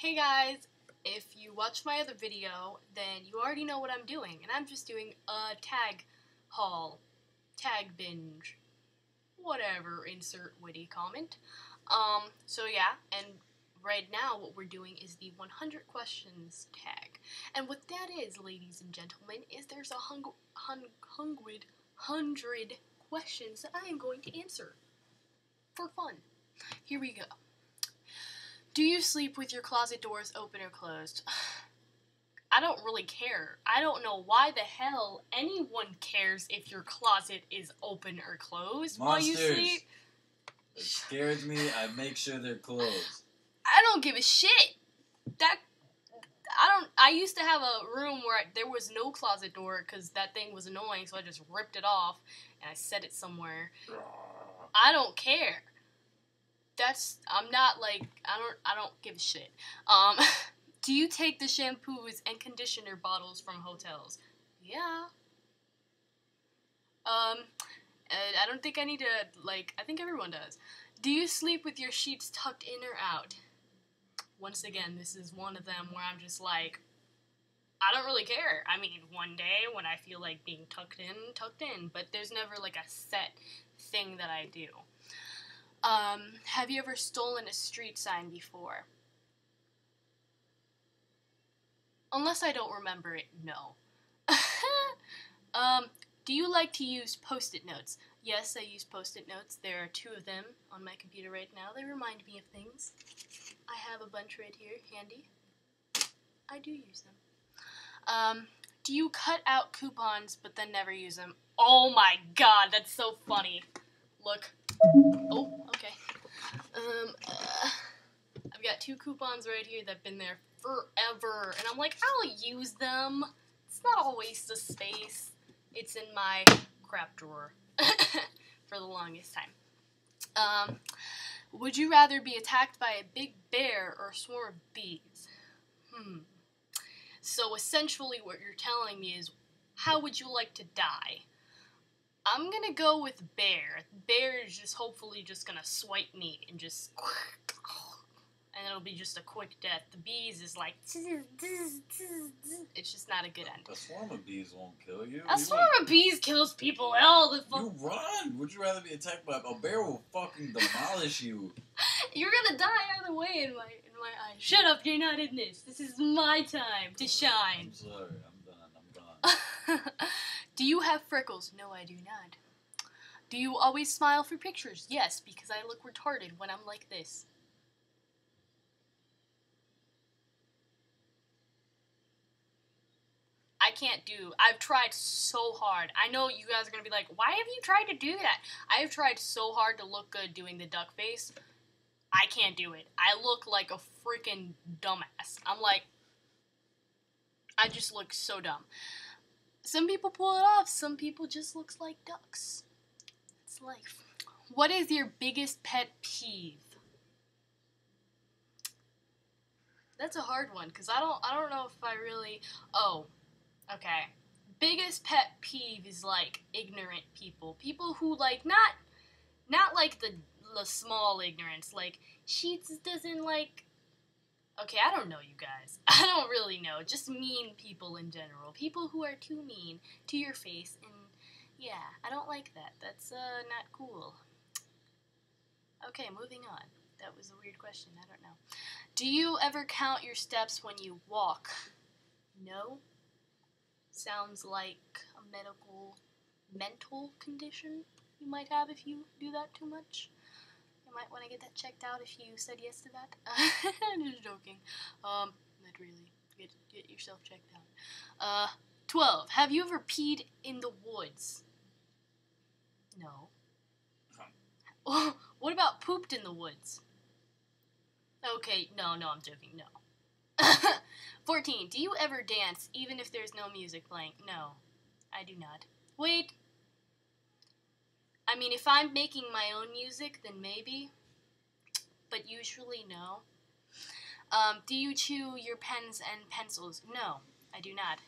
Hey guys, if you watched my other video, then you already know what I'm doing, and I'm just doing a tag haul, tag binge, whatever, insert witty comment. So yeah, and right now what we're doing is the 100 questions tag. And what that is, ladies and gentlemen, is there's a hundred questions that I am going to answer for fun. Here we go. Do you sleep with your closet doors open or closed? I don't really care. I don't know why the hell anyone cares if your closet is open or closed while you sleep. It scares me. I make sure they're closed. I don't give a shit. I used to have a room where there was no closet door because that thing was annoying, so I just ripped it off and I set it somewhere. I don't care. I'm not like, I don't give a shit. Do you take the shampoos and conditioner bottles from hotels? Yeah. I don't think I need to, I think everyone does. Do you sleep with your sheets tucked in or out? Once again, this is one of them where I'm just like, I don't really care. I mean, one day when I feel like being tucked in, but there's never like a set thing that I do. Have you ever stolen a street sign before? Unless I don't remember it, no. Do you like to use Post-it notes? Yes, I use Post-it notes. There are 2 of them on my computer right now. They remind me of things. I have a bunch right here, handy. I do use them. Do you cut out coupons but then never use them? Oh my god, that's so funny. Look. Oh, okay. I've got 2 coupons right here that have been there forever, and I'm like, I'll use them. It's not a waste of space. It's in my crap drawer for the longest time. Would you rather be attacked by a big bear or a swarm of bees? So essentially what you're telling me is, how would you like to die? I'm gonna go with bear. Bear is just hopefully just gonna swipe me and just, and it'll be just a quick death. The bees is like, it's just not a good end. A swarm of bees won't kill you. A swarm of bees kills people all the fuck. You run! Would you rather be attacked by a bear? Will fucking demolish you. You're gonna die either way in my eyes. Shut up, you're not in this. This is my time to shine. I'm sorry, I'm done. Do you have freckles? No, I do not. Do you always smile for pictures? Yes, because I look retarded when I'm like this. I've tried so hard. I know you guys are going to be like, why have you tried to do that? I have tried so hard to look good doing the duck face. I can't do it. I look like a freaking dumbass. I'm like, I just look so dumb. Some people pull it off. Some people just looks like ducks. It's life. What is your biggest pet peeve? That's a hard one, because I don't know if I really... Oh, okay. Biggest pet peeve is, like, ignorant people. People who, like, not like the small ignorance. Like, Sheets doesn't, like... Okay, I don't know, you guys. I don't really know. Just mean people in general. People who are too mean to your face, and yeah, I don't like that. That's, not cool. Okay, moving on. That was a weird question. I don't know. Do you ever count your steps when you walk? No. Sounds like a mental condition you might have if you do that too much. You might want to get that checked out if you said yes to that. I'm just joking. Not really. Get yourself checked out. 12. Have you ever peed in the woods? No. What about pooped in the woods? Okay, no, I'm joking, no. 14. Do you ever dance even if there's no music playing? No, I do not. Wait. I mean, if I'm making my own music, then maybe. But usually, no. Do you chew your pens and pencils? No, I do not.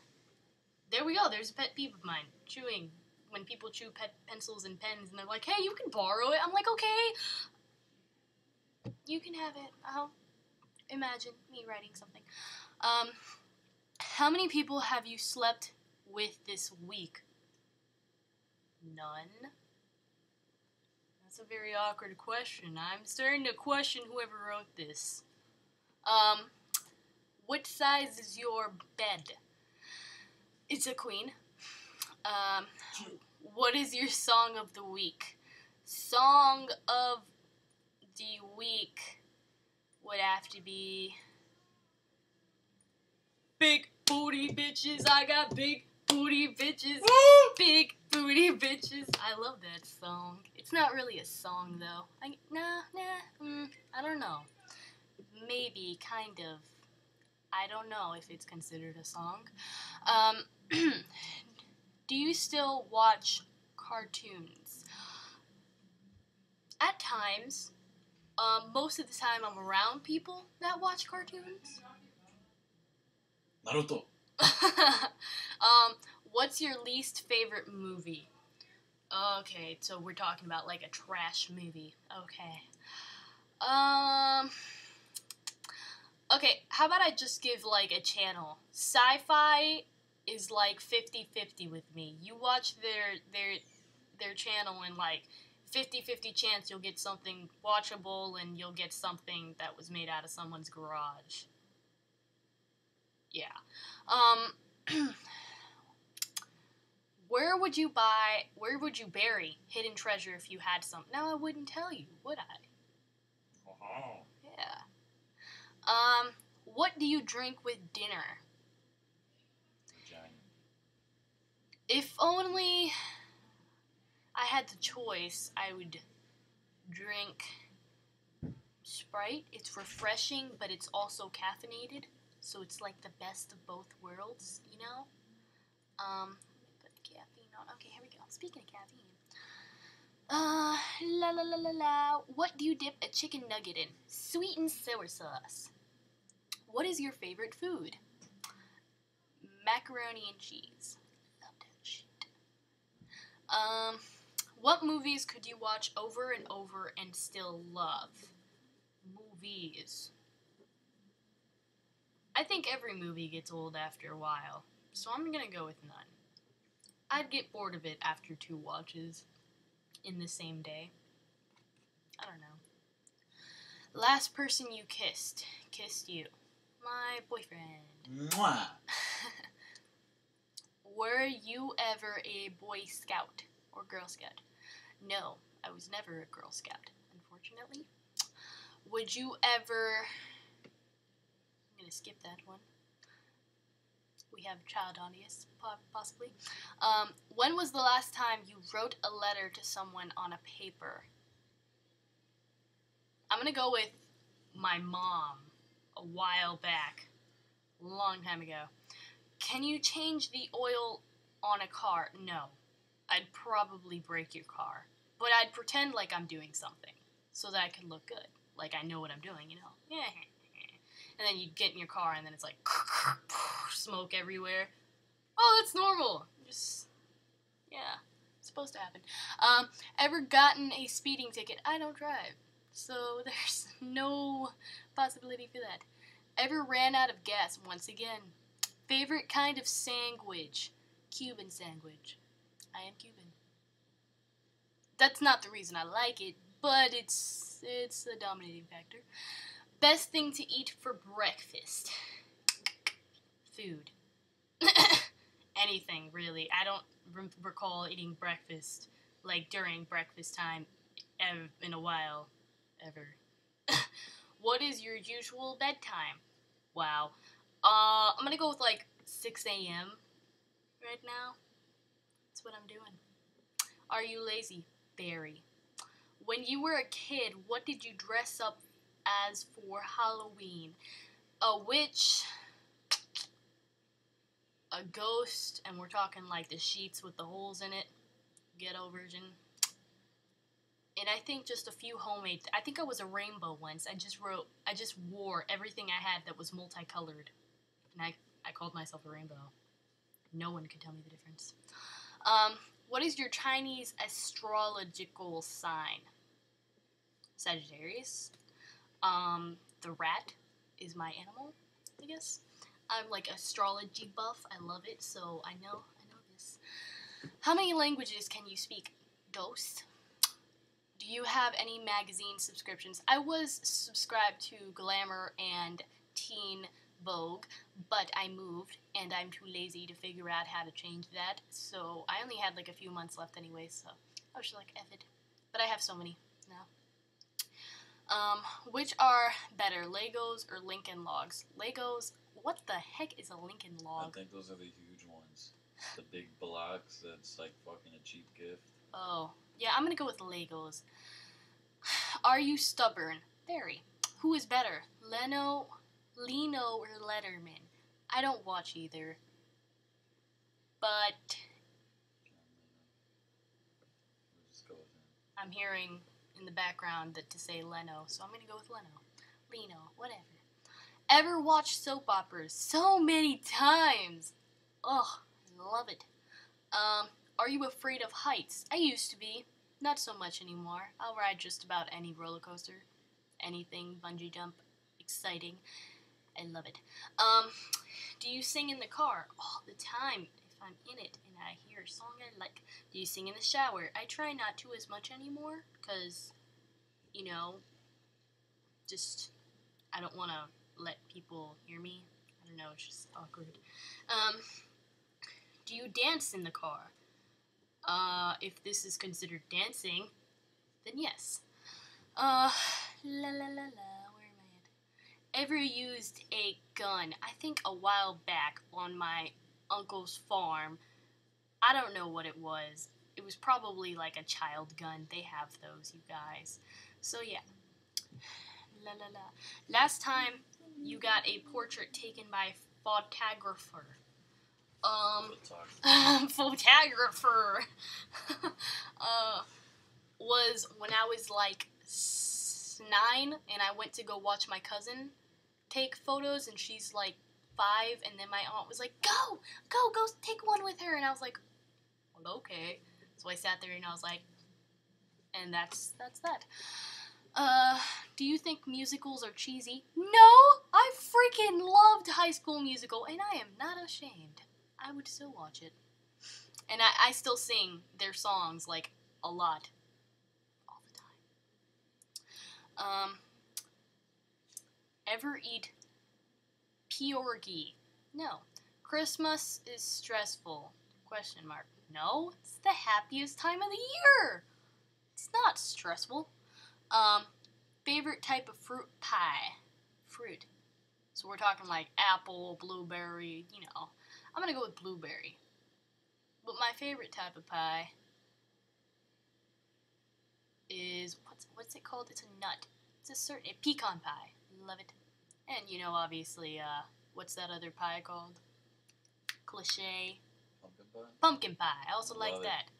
There we go. There's a pet peeve of mine. Chewing. When people chew pencils and pens, and they're like, hey, you can borrow it. I'm like, okay. You can have it. imagine me writing something. How many people have you slept with this week? None. That's a very awkward question. I'm starting to question whoever wrote this. What size is your bed? It's a queen. What is your song of the week? Song of the week would have to be Big Booty Bitches. I got big booty bitches. Big booty bitches. I love that song. It's not really a song though. I don't know. Maybe, kind of. I don't know if it's considered a song. Do you still watch cartoons? At times. Most of the time I'm around people that watch cartoons. Naruto. What's your least favorite movie? Okay, so we're talking about like a trash movie. Okay. Okay, how about I just give like a channel? Sci-fi is like 50-50 with me. You watch their channel and like 50-50 chance you'll get something watchable and you'll get something that was made out of someone's garage. Yeah. Where would you bury hidden treasure if you had some? Now I wouldn't tell you, would I? Oh. Yeah. What do you drink with dinner? Vagina. If only I had the choice, I would drink Sprite. It's refreshing, but it's also caffeinated, so it's like the best of both worlds, you know? Let me put the caffeine on. Okay, here we go. Speaking of caffeine. La la la la la. What do you dip a chicken nugget in? Sweet and sour sauce. What is your favorite food? Macaroni and cheese. Love that shit. What movies could you watch over and over and still love? Movies. I think every movie gets old after a while, so I'm gonna go with none. I'd get bored of it after 2 watches in the same day. I don't know. Last person you kissed you. My boyfriend. Mwah. Were you ever a Boy Scout or Girl Scout? No, I was never a Girl Scout, unfortunately. Would you ever... I'm going to skip that one. We have a child audience, possibly. When was the last time you wrote a letter to someone on a paper? I'm going to go with my mom a while back, a long time ago. Can you change the oil on a car? No. I'd probably break your car. But I'd pretend like I'm doing something so that I could look good. Like I know what I'm doing, you know? Yeah. And then you get in your car and then it's like smoke everywhere. Oh, that's normal. Just, yeah, it's supposed to happen. Ever gotten a speeding ticket? I don't drive, so there's no possibility for that. Ever ran out of gas? Once again. Favorite kind of sandwich? Cuban sandwich. I am Cuban. That's not the reason I like it, but it's a dominating factor. Best thing to eat for breakfast? Food. Anything, really. I don't recall eating breakfast, like, during breakfast time in a while, ever. What is your usual bedtime? Wow. I'm gonna go with, like, 6 a.m. right now. That's what I'm doing. Are you lazy? Very. When you were a kid, what did you dress up as for Halloween? A witch, a ghost, and we're talking like the sheets with the holes in it, ghetto version. And I think just a few homemade. I think I was a rainbow once. I just wore everything I had that was multicolored, and I called myself a rainbow. No one could tell me the difference. What is your Chinese astrological sign? Sagittarius. The rat is my animal, I guess. I'm like astrology buff. I love it, so I know this. How many languages can you speak? Ghost. Do you have any magazine subscriptions? I was subscribed to Glamour and Teen Vogue, but I moved, and I'm too lazy to figure out how to change that, so I only had like a few months left anyway, so I was just like, F it. But I have so many now. Which are better, Legos or Lincoln Logs? Legos, what the heck is a Lincoln Log? I think those are the huge ones. The big blocks that's like fucking a cheap gift. Oh, yeah, I'm gonna go with Legos. Are you stubborn? Very. Who is better, Leno or Letterman? I don't watch either. But We'll just go with him. I'm hearing in the background that to say Leno, so I'm gonna go with Leno, whatever. Ever watched soap operas? So many times. Ugh, love it. Are you afraid of heights? I used to be. Not so much anymore. I'll ride just about any roller coaster. Anything, bungee jump, exciting. I love it. Do you sing in the car? All the time. If I'm in it and I hear a song I like. Do you sing in the shower? I try not to as much anymore, because, you know, just, I don't want to let people hear me. I don't know, it's just awkward. Do you dance in the car? If this is considered dancing, then yes. La la la la, where am I at? Ever used a gun? I think a while back on my uncle's farm. I don't know what it was. It was probably like a child gun. They have those, you guys. So yeah. La la la. Last time you got a portrait taken by a photographer. Photographer. Was when I was like 9 and I went to go watch my cousin take photos, and she's like 5, and then my aunt was like, go take one with her, and I was like, well, okay. So I sat there and I was like, and that's that. Do you think musicals are cheesy? No! I freaking loved High School Musical, and I am not ashamed. I would still watch it. And I still sing their songs, like, a lot. All the time. Ever eat pierogi? No. Christmas is stressful. Question mark. No, it's the happiest time of the year. It's not stressful. Favorite type of fruit pie? Fruit. So we're talking like apple, blueberry, you know. I'm gonna go with blueberry. But my favorite type of pie is, what's it called? It's a nut. It's a pecan pie. Love it. And, you know, obviously, what's that other pie called? Cliché. Pumpkin pie? Pumpkin pie. I also like that.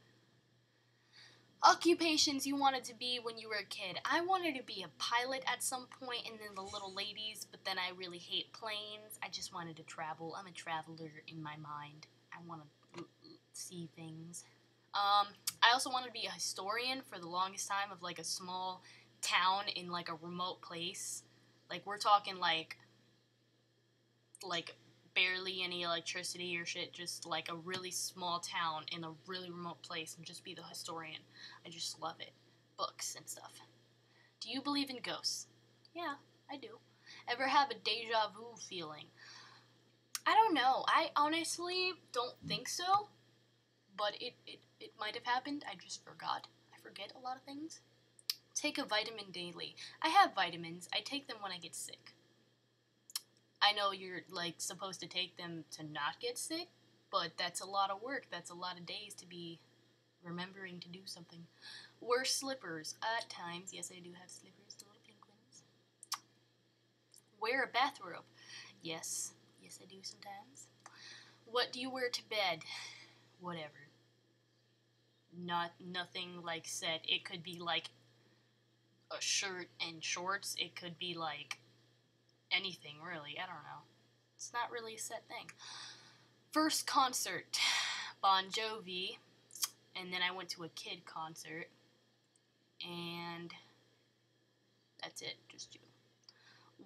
Occupations you wanted to be when you were a kid. I wanted to be a pilot at some point, and then the little ladies, but then I really hate planes. I just wanted to travel. I'm a traveler in my mind. I want to see things. I also wanted to be a historian for the longest time of like a small town in like a remote place. Like we're talking like barely any electricity or shit, just like a really small town in a really remote place, and just be the historian. I just love it. Books and stuff. Do you believe in ghosts? Yeah, I do. Ever have a deja vu feeling? I don't know. I honestly don't think so, but it might have happened. I just forgot. I forget a lot of things. Take a vitamin daily. I have vitamins. I take them when I get sick. I know you're, like, supposed to take them to not get sick, but that's a lot of work. That's a lot of days to be remembering to do something. Wear slippers. At times. Yes, I do have slippers, the little pink ones. Wear a bathrobe. Yes. Yes, I do sometimes. What do you wear to bed? Whatever. Nothing, like, set. It could be, like, a shirt and shorts. It could be, like, anything, really. I don't know. It's not really a set thing. First concert, Bon Jovi, and then I went to a kid concert, and that's it, just you.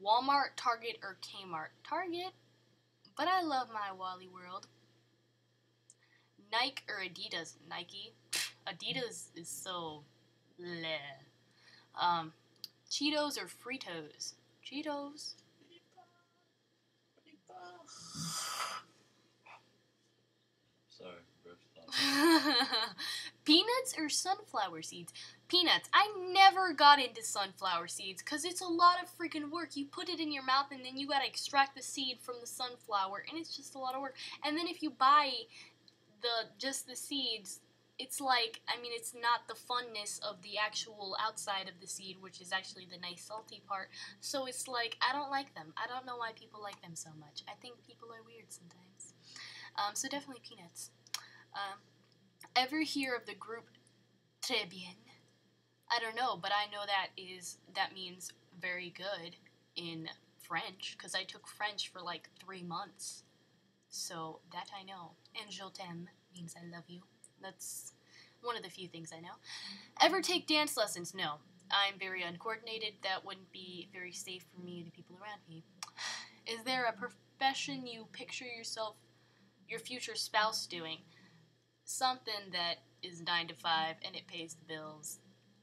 Walmart, Target, or Kmart? Target, but I love my Wally World. Nike or Adidas? Nike. Adidas is so bleh. Cheetos or Fritos? Cheetos. Sorry, first Peanuts or sunflower seeds? Peanuts. I never got into sunflower seeds because it's a lot of freaking work. You put it in your mouth and then you gotta extract the seed from the sunflower, and it's just a lot of work. And then if you buy just the seeds, it's like, I mean, it's not the funness of the actual outside of the seed, which is actually the nice salty part. So it's like, I don't like them. I don't know why people like them so much. I think people are weird sometimes. So definitely peanuts. Ever hear of the group Très bien? I don't know, but I know that means very good in French, because I took French for like 3 months. So that I know. And je t'aime means I love you. That's one of the few things I know. Ever take dance lessons? No. I'm very uncoordinated. That wouldn't be very safe for me or the people around me. Is there a profession you picture yourself, your future spouse doing? Something that is 9 to 5 and it pays the bills.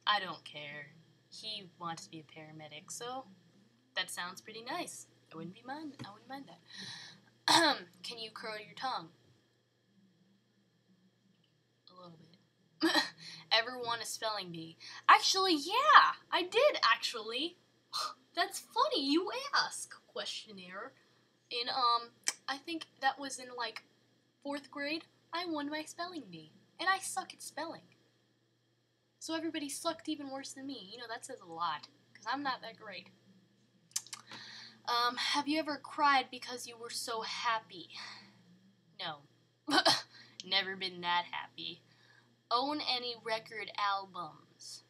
I don't care. He wants to be a paramedic, so that sounds pretty nice. I wouldn't mind that. Can you curl your tongue? A little bit. Ever won a spelling bee? Actually, yeah, I did actually. That's funny you ask, questionnaire. In, I think that was in like 4th grade, I won my spelling bee. And I suck at spelling. So everybody sucked even worse than me. You know, that says a lot, because I'm not that great. Have you ever cried because you were so happy? No. Never been that happy. Own any record albums?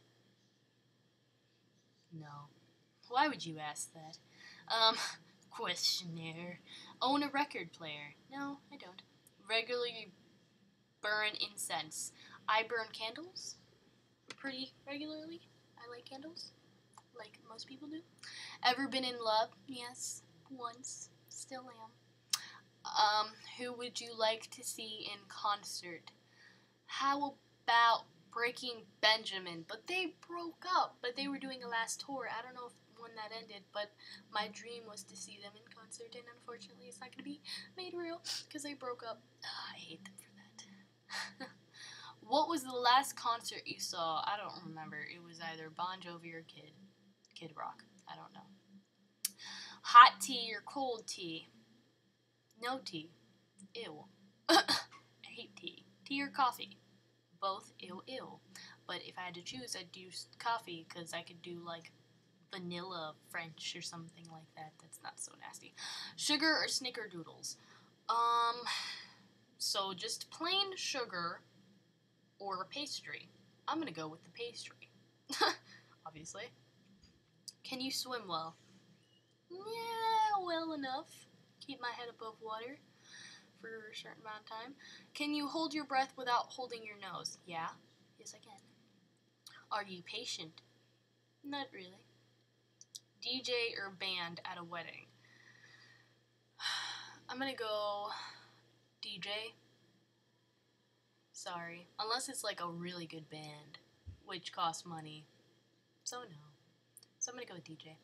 No. Why would you ask that? Questionnaire. Own a record player? No, I don't. Regularly burn incense. I burn candles pretty regularly. I like candles, like most people do. Ever been in love? Yes, once. Still am. Who would you like to see in concert? How about Breaking Benjamin? But they broke up, but they were doing a last tour. I don't know when that ended, but my dream was to see them in concert, and unfortunately it's not going to be made real because they broke up. I hate them for that. What was the last concert you saw? I don't remember. It was either Bon Jovi or Kid Rock. I don't know. Hot tea or cold tea? No tea. Ew. I hate tea. Tea or coffee? Both ew. But if I had to choose, I'd do coffee, because I could do like vanilla French or something like that. That's not so nasty. Sugar or snickerdoodles? So just plain sugar or a pastry. I'm gonna go with the pastry. Obviously. Can you swim well? Yeah, well enough. Keep my head above water for a certain amount of time. Can you hold your breath without holding your nose? Yeah. Yes, I can. Are you patient? Not really. DJ or band at a wedding? I'm gonna go DJ. Sorry. Unless it's like a really good band, which costs money. So no. So I'm gonna go with DJ.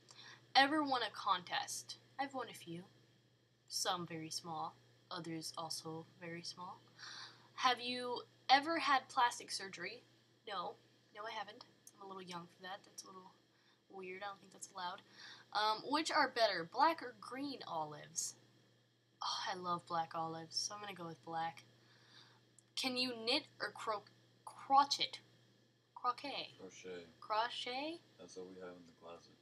Ever won a contest? I've won a few. Some very small. Others also very small. Have you ever had plastic surgery? No. No, I haven't. I'm a little young for that. That's a little weird. I don't think that's allowed. Which are better, black or green olives? Oh, I love black olives, so I'm gonna go with black. Can you knit or crochet? Croquet. Crochet? That's what we have in the closet.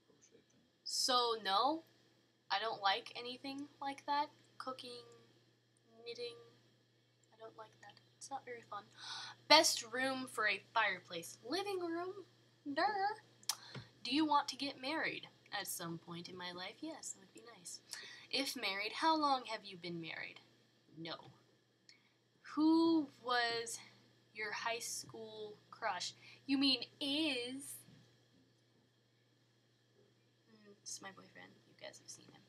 Crochet thing. So, no, I don't like anything like that. Cooking, knitting, I don't like that. It's not very fun. Best room for a fireplace? Living room? Durr. Do you want to get married? At some point in my life, yes, that would be nice. If married, how long have you been married? No. Who was your high school crush? You mean is? This is my boyfriend. You guys have seen him.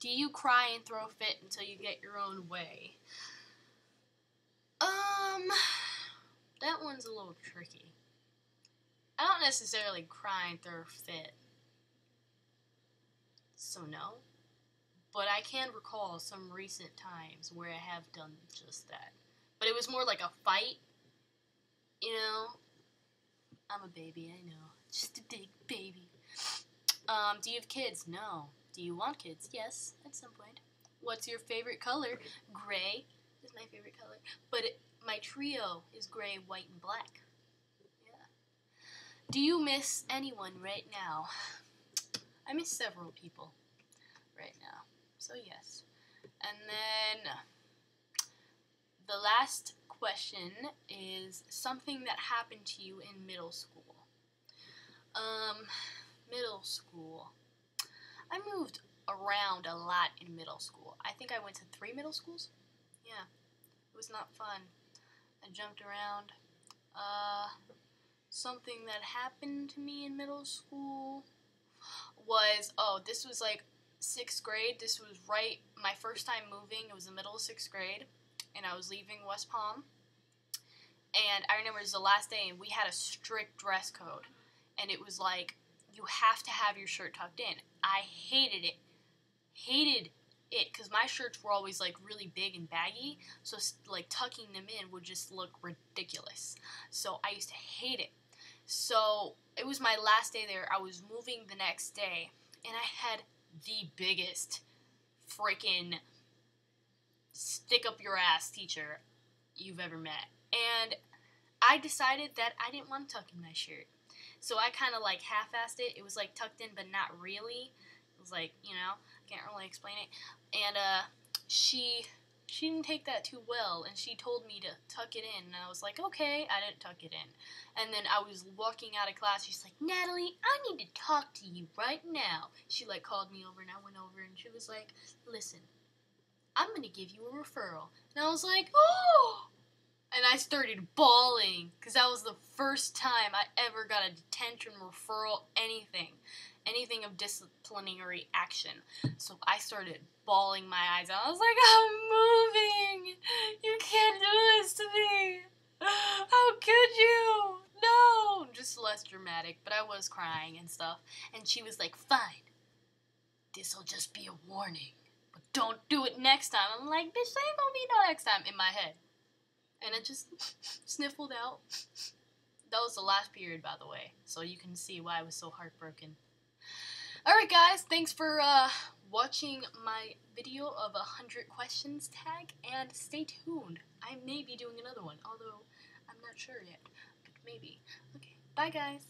Do you cry and throw a fit until you get your own way? That one's a little tricky. I don't necessarily cry and throw a fit. So no. But I can recall some recent times where I have done just that. But it was more like a fight. You know? I'm a baby, I know. Just a big baby. Do you have kids? No. Do you want kids? Yes, at some point. What's your favorite color? Gray is my favorite color. But my trio is gray, white, and black. Yeah. Do you miss anyone right now? I miss several people right now. So yes. And then the last question is something that happened to you in middle school. Middle school. I moved around a lot in middle school. I think I went to 3 middle schools. Yeah. It was not fun. I jumped around. Something that happened to me in middle school was, this was like 6th grade. This was right, my first time moving. It was the middle of 6th grade, and I was leaving West Palm. And I remember it was the last day, and we had a strict dress code. And it was like, you have to have your shirt tucked in. I hated it. Because my shirts were always like really big and baggy, so like tucking them in would just look ridiculous. So I used to hate it. So it was my last day there. I was moving the next day, and I had the biggest freaking stick up your ass teacher you've ever met. And I decided that I didn't want to tuck in my shirt. So I kind of like half-assed it. It was like tucked in, but not really. It was like, I can't really explain it. And she didn't take that too well, and she told me to tuck it in. And I was like, okay, I didn't tuck it in. And then I was walking out of class. She's like, Natalie, I need to talk to you right now. She like called me over, and I went over, and she was like, listen, I'm going to give you a referral. And I was like, oh! And I started bawling, because that was the first time I ever got a detention, referral, anything of disciplinary action. So I started bawling my eyes out. I was like, I'm moving! You can't do this to me! How could you? No! Just less dramatic, but I was crying and stuff. And she was like, fine. This'll just be a warning. But don't do it next time. I'm like, bitch, there ain't gonna be no next time in my head. And I just sniffled out. That was the last period, by the way, so you can see why I was so heartbroken. Alright guys, thanks for watching my video of 100 questions tag, and stay tuned. I may be doing another one, although I'm not sure yet, but maybe. Okay, bye guys.